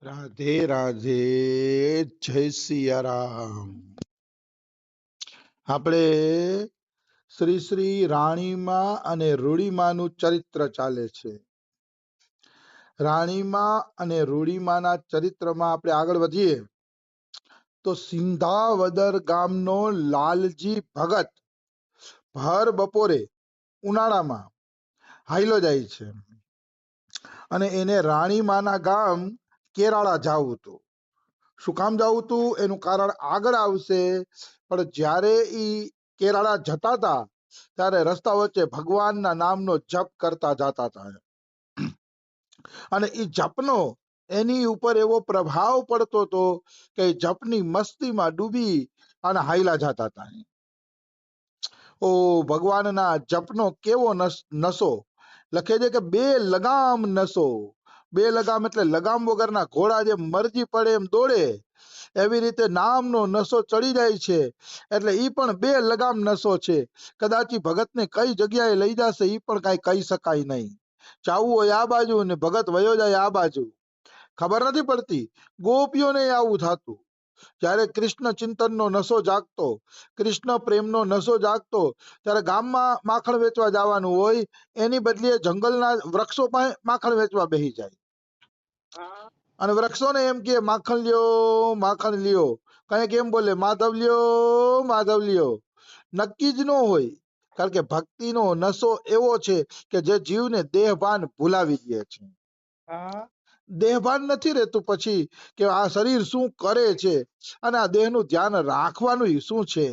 રાધે રાધે, જય સિયારામ. આપણે શ્રી શ્રી રાણીમા અને રૂડીમાનું ચરિત્ર ચાલે છે. રાણીમા અને રૂડીમાના ચરિત્રમાં આપણે આગળ વધીએ તો સિંધાવદર ગામનો લાલજી ભગત ભર બપોરે ઉનાળામાં હાઈલો જાય છે અને એને રાણીમાના ગામ કેરાળા જાવું હતું. શું કામ જવું હતું એનું કારણ આગળ આવશે. પણ જ્યારે ઈ કેરાળા જતા હતા ત્યારે રસ્તા વચ્ચે ભગવાનના નામનો જપ કરતા જતા હતા અને ઈ જપનો એની ઉપર એવો પ્રભાવ પડતો હતો કે જપની મસ્તીમાં ડૂબી અને હાઈલા જતા હતા. ઓ ભગવાનના જપનો કેવો નશો. લખે છે કે બે લગામ નશો. બે લગામ એટલે લગામ વગરના ઘોડા જે મરજી પડે એમ દોડે, એવી રીતે નામનો નશો ચડી જાય છે. એટલે ઈ પણ બે લગામ નશો છે. કદાચ ભગતને કઈ જગ્યાએ લઈ જશે ઈ પણ કઈ કહી શકાય નહીં. ચાવું હોય આ બાજુ ને ભગત વયો જાય આ બાજુ, ખબર નથી પડતી. ગોપીઓને આવું થતું. જ્યારે કૃષ્ણ ચિંતનનો નશો જાગતો, કૃષ્ણ પ્રેમનો નશો જાગતો, ત્યારે ગામમાં માખણ વેચવા જવાનું હોય, એની બદલે જંગલના વૃક્ષો પાસે માખણ વેચવા બેસી જાય અને વૃક્ષોને એમ કે માખણ લ્યો માખણ લ્યો. કઈક એમ બોલે માધવ લ્યો. નક્કી જ ન હોય. કારણ કે ભક્તિનો નશો એવો છે કે જે જીવને દેહભાન ભૂલાવી દે છે. દેહભાન નથી રહેતું પછી કે આ શરીર શું કરે છે અને આ દેહનું ધ્યાન રાખવાનું શું છે.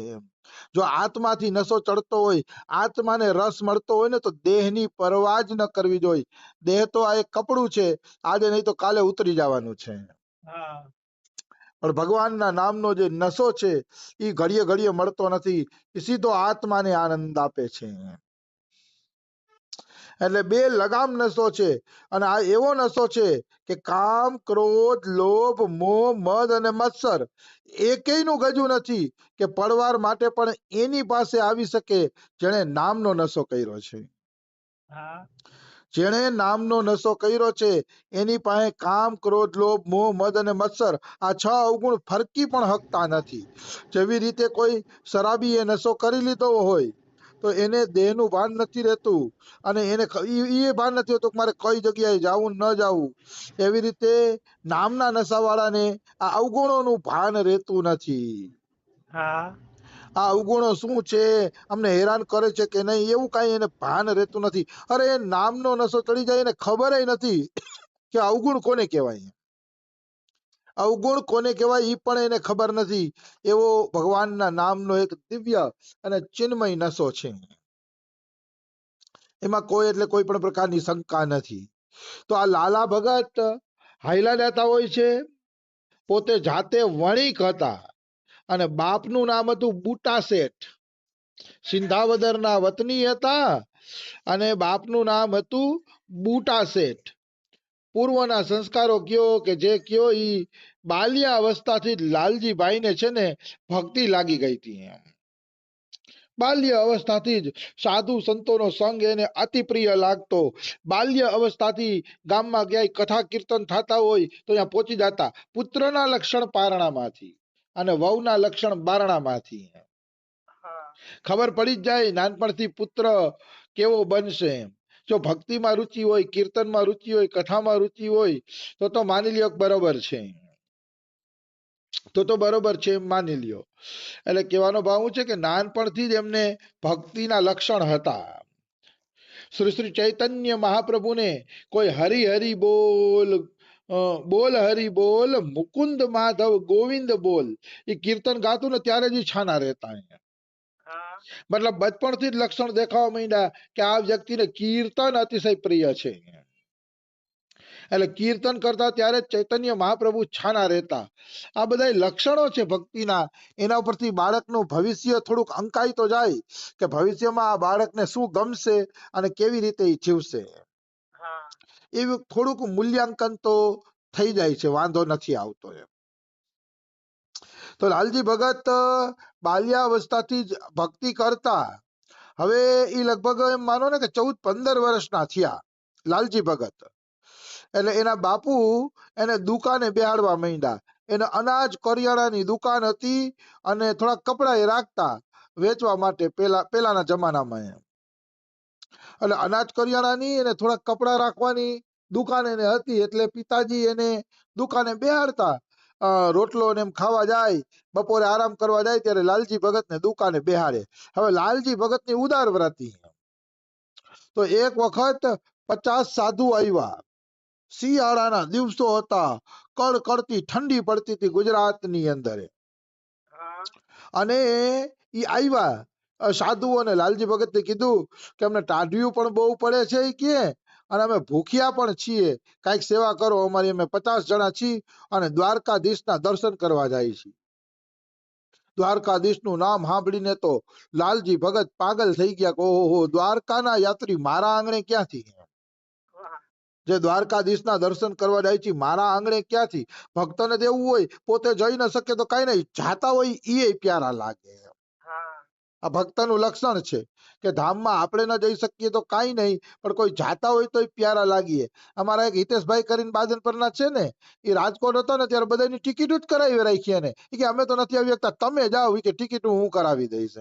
જો આત્માથી નશો ચડતો હોય, આત્માને રસ મળતો હોય ને તો દેહની પરવા જ ન કરવી જોઈએ. દેહ તો આ એક કપડું છે, આજે નહીં તો કાલે ઉતરી જવાનું છે. પણ ભગવાનના નામનો જે નશો છે એ ઘડીએ ઘડીએ મળતો નથી, એ સીધો આત્માને આનંદ આપે છે. એટલે બે લગામ નશો છે. અને આ એવો નશો છે કે કામ, ક્રોધ, લોભ, મોહ, મદ અને મત્સર એકેયનું ગજુ નથી કે પડવાર માટે પણ એની પાસે આવી શકે જેણે નામનો નશો કર્યો છે. જેણે નામનો નશો કર્યો છે એની પાસે કામ, ક્રોધ, લોભ, મોહ, મદ અને મત્સર આ 6 અવગુણ ફરકી પણ હકતા નથી. જેવી રીતે કોઈ શરાબી એ નશો કરી લીધો હોય તો એને દેહનું ભાન નથી રહેતું અને એને એ ભાન નથી હોતું કે મારે કઈ જગ્યાએ જાવું ન જાવું. એવી રીતે નામના નશાવાળાને આ અવગુણોનું ભાન રહેતું નથી. આ અવગુણો શું છે, અમને હેરાન કરે છે કે નહીં, એવું કઈ એને ભાન રહેતું નથી. અરે નામનો નશો ચડી જાય એને ખબર નથી કે અવગુણ કોને કહેવાય. અવગુણ કોને કહેવાય ઈ પણ એને ખબર નથી. એવો ભગવાનના નામનો એક દિવ્ય અને ચિન્મય નશો છે. એમાં કોઈ એટલે કોઈ પણ પ્રકારની શંકા નથી. તો આ લાલા ભગત હાઈલા લેતા હોય છે. પોતે જાતે વણિક હતા અને બાપનું નામ હતું બુટા શેઠ. સિંધાવદરના વતની હતા અને બાપનું નામ હતું બુટા શેઠ. પૂર્વના સંસ્કારો કયો કે જે કયો ઈ બાલ્ય અવસ્થાથી લાલજીભાઈને છે ને ભક્તિ લાગી ગઈ હતી. બાલ્ય અવસ્થાથી જ સાધુ સંતોનો સંગ એને અતિ પ્રિય લાગતો. બાલ્ય અવસ્થાથી ગામમાં ક્યાંય કથા કીર્તન થતા હોય તો ત્યાં પહોંચી જતા. પુત્રના લક્ષણ પારણામાંથી અને વહુના લક્ષણ બારણામાંથી. ખબર પડી જ જાય નાનપણથી પુત્ર કેવો બનશે. જો ભક્તિમાં રુચિ હોય, કીર્તનમાં રુચિ હોય, કથામાં રુચિ હોય તો માની લ્યો બરોબર છે. તો બરોબર છે એમ માની લ્યો. એટલે કહેવાનો ભાવ છે કે નાનપણથી જ એમને ભક્તિના લક્ષણ હતા. શ્રી શ્રી ચૈતન્ય મહાપ્રભુને કોઈ હરી હરી બોલ, બોલ હરી બોલ, મુકુંદ માધવ ગોવિંદ બોલ, એ કીર્તન ગાતું ને ત્યારે જ છાના રહેતા. મતલબ બચપણથી જ લક્ષણ દેખાવા માંડ્યા કે આ વ્યક્તિને કીર્તન અતિશય પ્રિય છે. એટલે કીર્તન કરતા ત્યારે ચૈતન્ય મહાપ્રભુ છાના રહેતા. આ બધા લક્ષણો છે ભક્તિના. એના ઉપરથી બાળકનું ભવિષ્ય થોડુંક અંકાઈ તો જાય કે ભવિષ્યમાં આ બાળકને શું ગમશે અને કેવી રીતે એ જીવશે. એવું થોડુંક મૂલ્યાંકન તો થઈ જાય છે, વાંધો નથી આવતો એમ. તો લાલજી ભગત બાલ્યાવસ્થાથી જ ભક્તિ કરતા. હવે એ લગભગ એમ માનો ને કે 14-15 વર્ષના થયા લાલજી ભગત. એટલે એના બાપુ એને દુકાને બેહાડવા માંડ્યા. એને અનાજ કરિયાણાની દુકાન હતી અને થોડાક કપડા એ રાખતા વેચવા માટે પેલાના જમાનામાં એમ. એટલે અનાજ કરિયાણાની અને થોડાક કપડા રાખવાની દુકાન એને હતી એટલે પિતાજી એને દુકાને બેહાડતા. રોટલો ને એમ ખાવા જાય, બપોરે આરામ કરવા જાય ત્યારે લાલજી ભગત ને દુકાને બેહાડે. હવે લાલજી ભગત ની ઉદાર વ્રતી. તો એક વખત 50 સાધુ આવ્યા. શિયાળાના દિવસો હતા, કડકડતી ઠંડી પડતી હતી ગુજરાતની અંદર. અને ઈ આવ્યા સાધુઓને લાલજી ભગતે કીધું કે અમને ટાઢિયું પણ બહુ પડે છે ઈ કે, અને અમે ભૂખ્યા પણ છીએ, કાંઈક સેવા કરો અમારી. અમે 50 જણા છીએ અને દ્વારકાધીશના દર્શન કરવા જાય છીએ. દ્વારકાધીશનું નામ સાંભળીને તો લાલજી ભગત પાગલ થઈ ગયા કે ઓહો, દ્વારકાના યાત્રી મારા આંગણે ક્યાંથી? જે દ્વારકાધીશના દર્શન કરવા જાય છે મારા આંગણે ક્યાંથી? ભક્તને તો એવું હોય પોતે જઈ ન શકે તો કઈ નહીં, જાતા હોય એ પ્યારા લાગે. આ ભક્તનું લક્ષણ છે કે ધામમાં આપણે ન જઈ શકીએ તો કાંઈ નહીં, પણ કોઈ જાતા હોય તો પ્યારા લાગીએ. અમારા એક હિતેશભાઈ કરીને બાદનપરના છે ને, એ રાજકોટ હતા ને ત્યારે બધાની ટિકિટ જ કરાવી રાખી એને. કે અમે તો નથી આવી શકતા, તમે જાઓ કે ટિકિટ હું કરાવી દઈશ.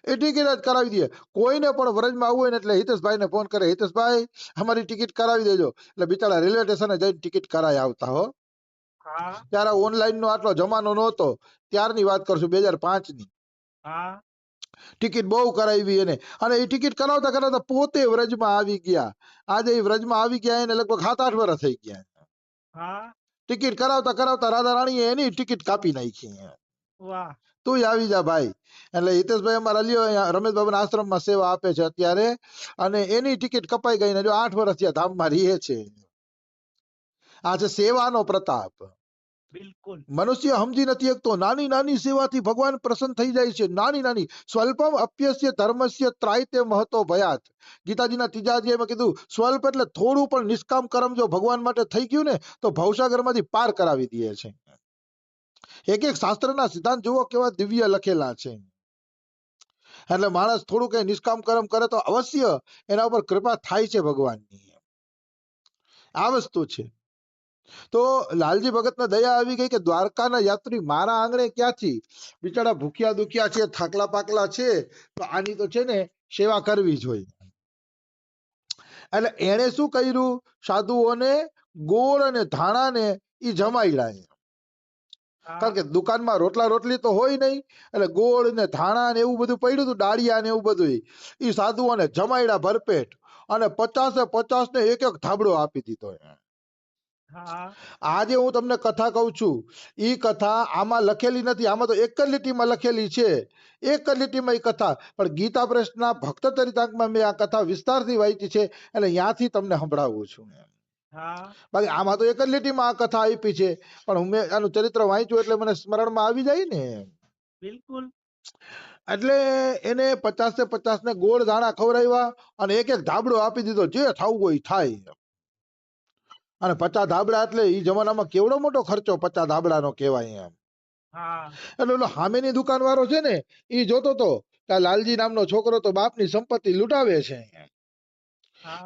એ ટિકિટ જ કરાવી દે. કોઈને પણ વ્રજમાં આવવું હોય ને એટલે હિતેશભાઈ ને ફોન કરે, હિતેશભાઈ અમારી ટિકિટ કરાવી દેજો. એટલે બિચારા રેલવે સ્ટેશને જઈને ટિકિટ કરાવી આવતા. હો, ત્યારે ઓનલાઈન નો આટલો જમાનો નહોતો. ત્યારની વાત કરશું, 2005 ની. ટિકિટ બહુ કરાવી એને, અને એ ટિકિટ કરાવતા કરાવતા પોતે વ્રજમાં આવી ગયા. આજે એ વ્રજમાં આવી ગયા એને લગભગ 7-8 વર્ષ થઈ ગયા. ટિકિટ કરાવતા કરાવતા રાધા રાણીએ એની ટિકિટ કાપી નાખી. તું આવી જા ભાઈ. એટલે હિતેશભાઈ અમારા લ્યો રમેશ બાબાના આશ્રમમાં સેવા આપે છે અત્યારે, અને એની ટિકિટ કપાઈ ગઈ ને જો 8 વર્ષ થયા ધામમાં રહે છે. આ છે સેવાનો પ્રતાપ. બિલકુલ મનુષ્ય સમજી નથી શકતો. નાની નાની સેવાથી ભગવાન પ્રસન્ન થઈ જાય છે. નાની નાની સ્વલ્પમ અપ્યસ્ય ધર્મસ્ય ત્રાયતે મહતો ભયાત. ગીતાજીના 3જા અધ્યાયમાં કીધું સ્વલ્પ એટલે થોડું પણ નિષ્કામ કર્મ જો ભગવાન માટે થઈ ગયું ને તો ભવસાગરમાંથી પાર કરાવી દે છે. એક એક શાસ્ત્રના સિદ્ધાંત જુઓ કેવા દિવ્ય લખેલા છે. એટલે માણસ થોડું કઈ નિષ્કામ કર્મ કરે તો અવશ્ય એના ઉપર કૃપા થાય છે ભગવાનની. આ વસ્તુ છે. તો લાલજી ભગતને દયા આવી ગઈ કે દ્વારકાના યાત્રી મારા આંગણે ક્યાંથી? બિચારા ભૂખ્યા દુખ્યા છે, થાકલા પાકલા છે, તો આની તો છે ને સેવા કરવી જોઈએ. એટલે એણે શું કર્યું? સાધુઓને ગોળ અને ધાણાને ઈ જમાડ્યા. કારણ કે દુકાનમાં રોટલા રોટલી તો હોય નહીં, એટલે ગોળ ને ધાણા ને એવું બધું પડ્યું હતું, ડાળિયા ને એવું બધું. ઈ સાધુઓને જમાડ્યા ભરપેટ, અને 50 ને એક એક ધાબળો આપી દીધો. આજે હું તમને કથા કહું છું, ઈ કથા આમાં લખેલી નથી, આમાં તો એક જ લીટીમાં લખેલી છે. એક જ લીટીમાં ઈ કથા, પણ ગીતા પ્રેસના ભક્ત ચરિતાર્થમાં મેં આ કથા વિસ્તારથી વાંચી છે, એટલે ત્યાંથી તમને સંભળાવું છું. બાકી આમાં તો એક જ લીટીમાં આ કથા આપી છે, પણ મેં આનું ચરિત્ર વાંચ્યું એટલે મને સ્મરણમાં આવી જાય ને. બિલકુલ. એટલે એને 50 ને ગોળ ધાણા ખવડાવ્યા અને એક એક ધાબળો આપી દીધો, જે થવું હોય થાય. અને 50 ધાબળા એટલે ઈ જમાનામાં કેવડો મોટો ખર્ચો 50 ધાબળાનો કહેવાય એમ. એટલે ઓલો સામેની દુકાન વાળો છે ને, ઈ જોતો તો કે લાલજી નામનો છોકરો તો બાપની સંપત્તિ લૂંટાવે છે.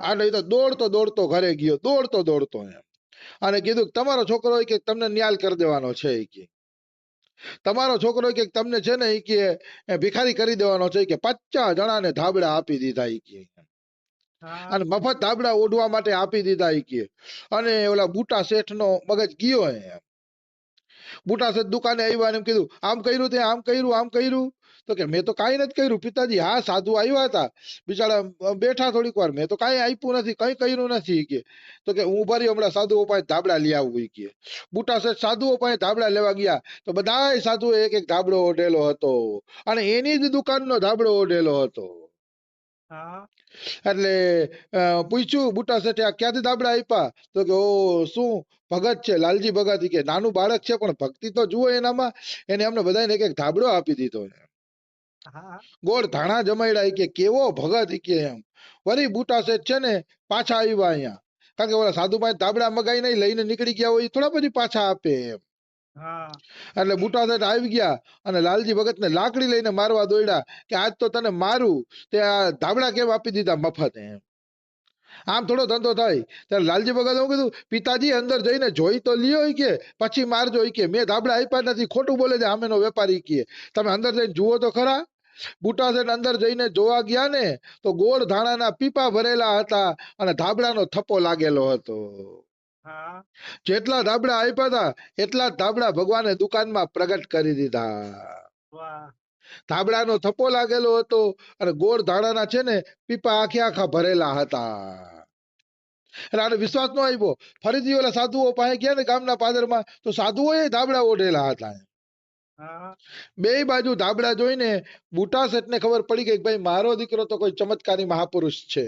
એટલે તો દોડતો દોડતો ઘરે ગયો, દોડતો દોડતો એમ, અને કીધું તમારો છોકરો કે તમને ન્યાલ કરી દેવાનો છે. કે તમારો છોકરો કે તમને છે ને કે ભિખારી કરી દેવાનો છે. કે 50 જણાને ધાબળા આપી દીધા. કે અને મફત ધાબળા ઓઢવા માટે આપી દીધા. કે અને ઓલા બુટા શેઠ નો મગજ ગયો. એમ બુટા શેઠ દુકાને આવ્યા ને એમ કીધું આમ કર્યું તે આમ કર્યું આમ કર્યું. તો કે મેં તો કાંઈ નથી કર્યું પિતાજી. હા સાધુ આવ્યા હતા, બિચારા બેઠા થોડીક વાર, મેં તો કાંઈ આપ્યું નથી, કઈ કર્યું નથી. કે તો કે હું ભરી હમણાં સાધુઓ પાસે ધાબળા લઈ આવું. કે બુટા શેઠ સાધુઓ પાસે ધાબળા લેવા ગયા તો બધાય સાધુઓ એક એક ધાબળો ઓઢેલો હતો, અને એની જ દુકાનનો ધાબળો ઓઢેલો હતો. એટલે પૂછ્યું બુટા શેઠે આ ક્યાંથી ધાબળા આપ્યા? તો કે ઓ શું ભગત છે લાલજી ભગત. કે નાનું બાળક છે પણ ભક્તિ તો જુઓ એનામાં. એને અમને બધાને એક એક ધાબળો આપી દીધો. ગોળ ધાણા જમાડ્યા. કે કેવો ભગત. કે એમ વળી બુટા શેઠ છે ને પાછા આવ્યા અહીંયા, કારણ કે ઓલા સાધુ પાસે ધાબળા મગાઈ નહીં, લઈને નીકળી ગયા હોય, થોડા પછી પાછા આપે એમ. એટલે બુટા શેઠ આવી ગયા અને લાલજી ભગત ને લાકડી લઈને મારવા દોડ્યા કે આજ તો તને મારું, તે આ ધાબળા કેમ આપી દીધા મફત એમ. આમ થોડો ધંધો થાય. ત્યારે લાલજી ભગત એવું કીધું, પિતાજી અંદર જઈને જોઈ તો લ્યો ઈ કે પછી મારજો ઈ કે, મેં ધાબળા આપ્યા નથી, ખોટું બોલે છે આમેનો વેપારી કે, તમે અંદર જઈને જુઓ તો ખરા. બુટા શેઠ અંદર જઈને જોવા ગયા ને તો ગોળ ધાણાના પીપા ભરેલા હતા અને ધાબળાનો થપ્પો લાગેલો હતો. હા જેટલા ધાબળા આપ્યા હતા એટલા જ ધાબળા ભગવાને દુકાનમાં પ્રગટ કરી દીધા. વાહ ધાબળાનો થપ્પો લાગેલો હતો અને ગોળ ધાણાના છે ને પીપા આખે આખા ભરેલા હતા. એટલે આને વિશ્વાસ ન આવ્યો. ફરીથી ઓલા સાધુઓ પાસે ગયા ને ગામના પાદરમાં, તો સાધુઓએ ધાબળા ઓઢેલા હતા. હા બે બાજુ ધાબળા જોઈને બુટા શેઠને ખબર પડી ગઈ કે ભાઈ મારો દીકરો તો કોઈ ચમત્કારી મહાપુરુષ છે.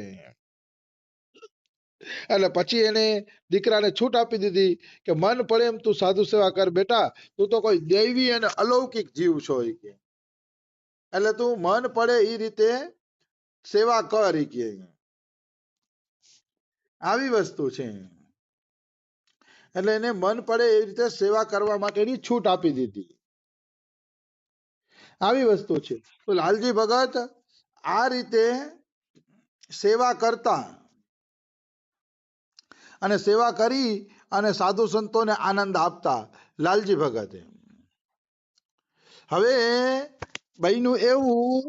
એટલે પછી એને દીકરાને છૂટ આપી દીધી કે મન પડે એમ તું સાધુ સેવા કર બેટા, તું તો કોઈ દૈવી અને અલૌકિક જીવ છો ઈ કે, એટલે તું મન પડે એ રીતે સેવા કર ઈ કે. આવી વસ્તુ છે. એટલે એને મન પડે એ રીતે સેવા કરવા માટેની છૂટ આપી દીધી. આવી વસ્તુ છે. તો લાલજી ભગત આ રીતે સેવા કરતા અને સેવા કરી અને સાધુ સંતોને આનંદ આપતા લાલજી ભગતે. હવે બન્યું એવું,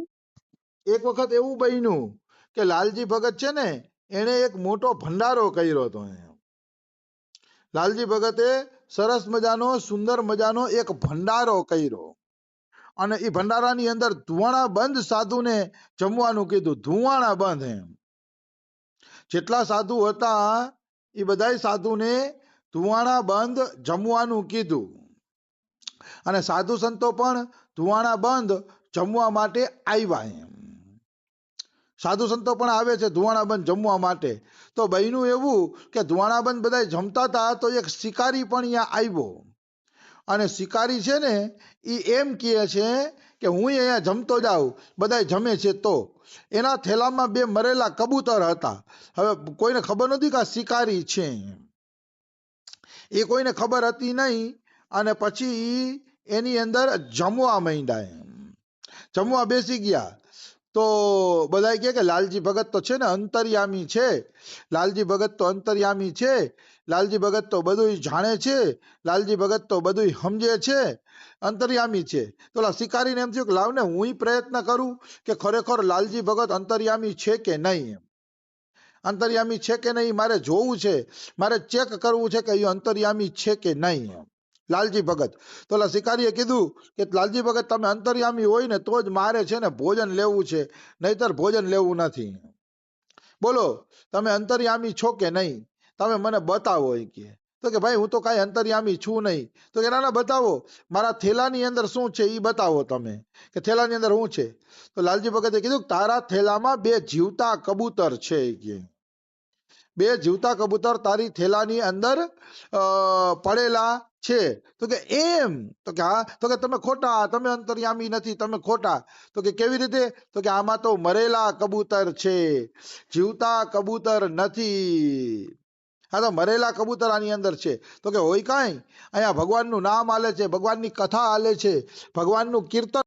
એક વખત એવું બન્યું કે લાલજી ભગત છે ને એને એક મોટો ભંડારો કર્યો હતો. લાલજી ભગતે સરસ મજાનો સુંદર મજાનો એક ભંડારો કર્યો અને એ ભંડારાની અંદર ધુવાણા બંધ સાધુને જમવાનું કીધું. ધુવાણા બંધ એમ જેટલા સાધુ હતા એ બધા સાધુને ધુવાણા બંધ જમવાનું કીધું અને સાધુ સંતો પણ ધુવાણા બંધ જમવા માટે આવ્યા. એમ સાધુ સંતો પણ આવે છે ધુવાણા બંધ જમવા માટે. તો બન્યું એવું કે ધુવાણા બંધ બધા જમતા હતા તો એક શિકારી પણ અહીંયા આવ્યો અને શિકારી છે ને એ એમ કહે છે કે હું અહીંયા જમતો જાઉં, બધા જમે છે. તો એના થેલામાં બે મરેલા કબૂતર હતા. હવે કોઈને ખબર નથી કે આ શિકારી છે, એ કોઈને ખબર હતી નહીં. અને પછી એની અંદર જમવા માંડ્યા. જમવા બેસી ગયા તો બધા કહે કે લાલજી ભગત તો છે ને અંતર્યામી છે, લાલજી ભગત તો અંતર્યામી છે, લાલજી ભગત તો બધું જાણે છે, લાલજી ભગત તો બધું સમજે છે, અંતર્યામી છે. તો શિકારીને એમ થયું કે લાવ ને હું પ્રયત્ન કરું કે ખરેખર લાલજી ભગત અંતર્યામી છે કે નહીં. અંતર્યામી છે કે નહીં મારે જોવું છે, મારે ચેક કરવું છે કે એ અંતર્યામી છે કે નહીં. લાલજી ભગત તો શિકારીએ કીધું કે લાલજી ભગત તમે અંતર્યામી હોય ને તો જ મારે છે ને ભોજન લેવું છે, નહીતર ભોજન લેવું નથી. બોલો તમે અંતર્યામી છો કે નહીં, તમે મને બતાવો. કે તો કે ભાઈ હું તો કાંઈ અંતર્યામી છું નહીં. તો કે ના બતાવો, મારા થેલાની અંદર શું છે એ બતાવો તમે, કે થેલાની અંદર શું છે. તો લાલજી ભગતે કીધું તારા થેલામાં બે જીવતા કબૂતર છે. કે બે જીવતા કબૂતર તારી થેલાની અંદર પડેલા છે. તો કે એમ, તો કે હા, તો કે તમે ખોટા, તમે અંતર્યામી નથી, તમે ખોટા. તો કે કેવી રીતે, તો કે આમાં તો મરેલા કબૂતર છે, જીવતા કબૂતર નથી. હા તો મરેલા કબૂતર આની અંદર છે. તો કે હોય કાંઈ, અહીંયા ભગવાનનું નામ હાલે છે, ભગવાનની કથા હાલે છે, ભગવાનનું કીર્તન